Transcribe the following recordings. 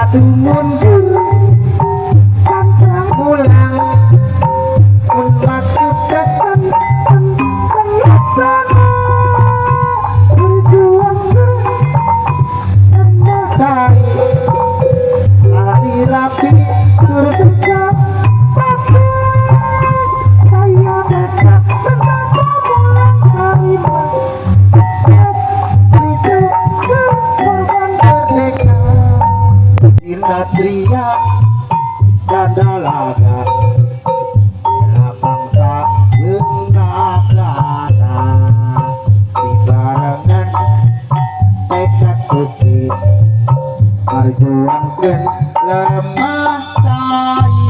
satu mundur pantang pulang pun maksud datang laksana berjuang karena cari hari rapi terdekat pakai saya masak tenaga pulang terima Inatria dadalaga bela bangsa jeung nagara dibarengan tekad suci perjuangkeun lemah cai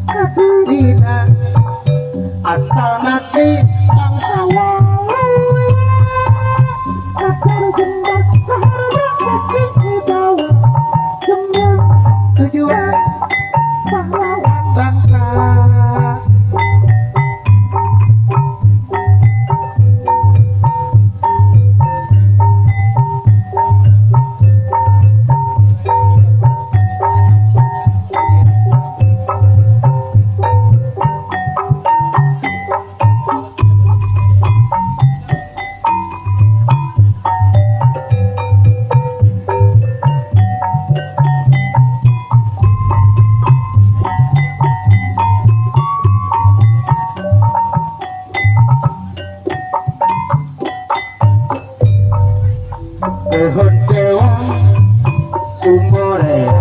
kadirina asal negeri bangsa tujuan pahlawan bangsa. Kehoncewan Sumberea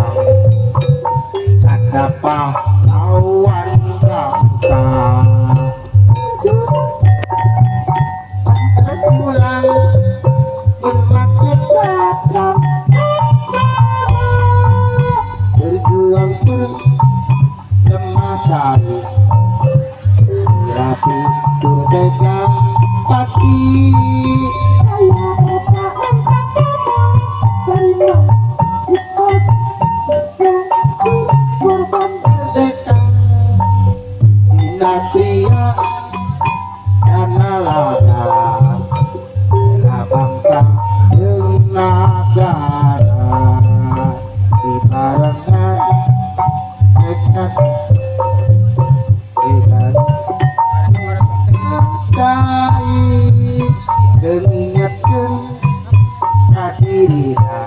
ada pahlawan bangsa pantang pulang pun maksud datang laksana berjuang pun lemah cari rapi turdegang pati Sinatria danalaga bela bangsa jeung nagara dibarengan tekad cai jeung ingetkeun kadirina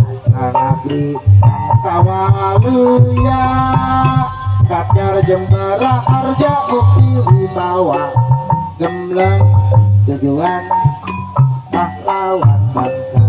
asal negeri bangsa waluya kadar jembara harja bukti wibawa gembleng tujuan pahlawan bangsa.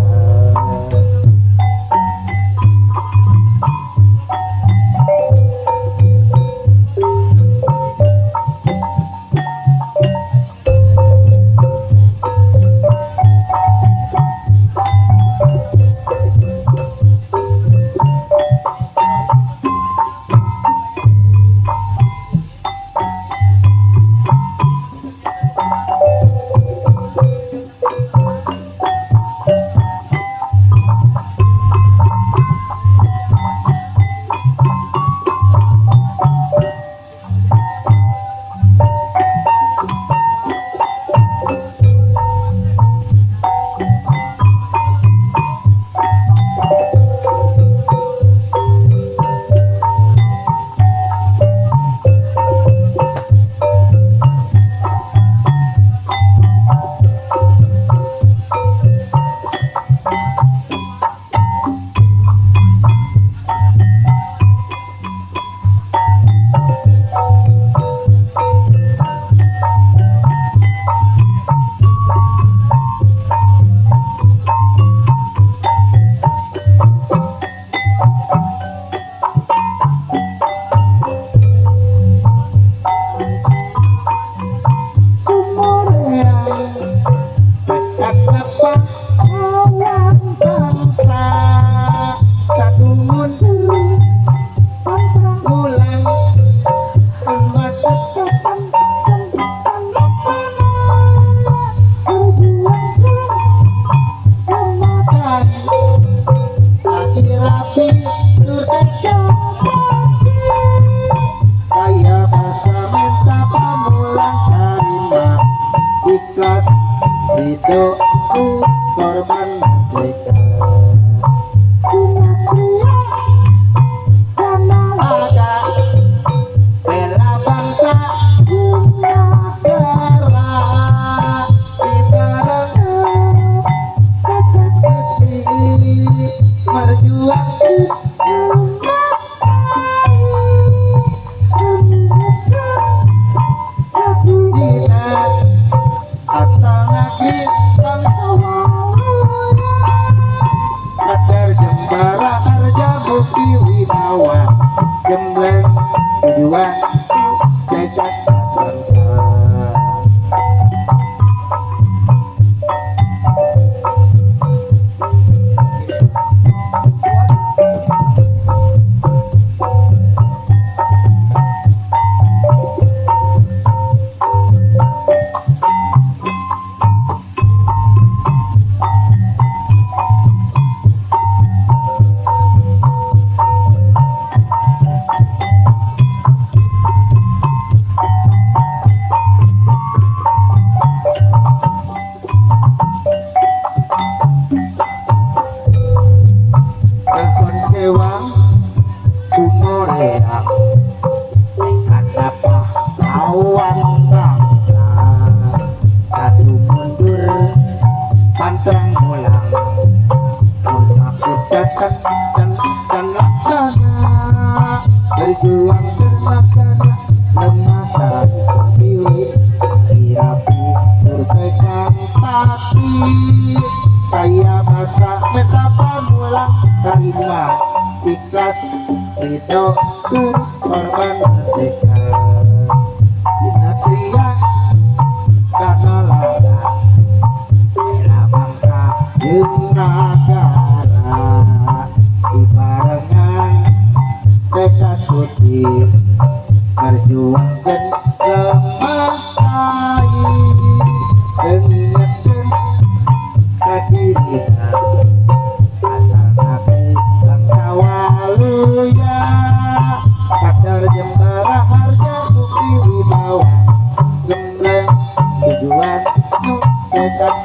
Itu korban merdeka. Bela bangsa negara ibarat berjuang dina asal negeri bangsa Kadar Jembara Harja Bukti Wibawa Gembleng tujuan cacat bangsa. Kekon sewang sumoreang karena pahlawan bangsa satu mundur pantang mulang maksud cacat can laksana berjuang termakan lemah tiwi rapi bertegang pati kaya masa betapa mulang terima ikhlas ridho korban merdeka sinatria dana lada bela bangsa jeung nagara ibarengan tekad suci berjuangkeun lemah kai dengingetkeun kadirina asal nabi bangsa waluya Kadar Jembara Harja Bukti Wibawa Gembleng tujuan nu cacat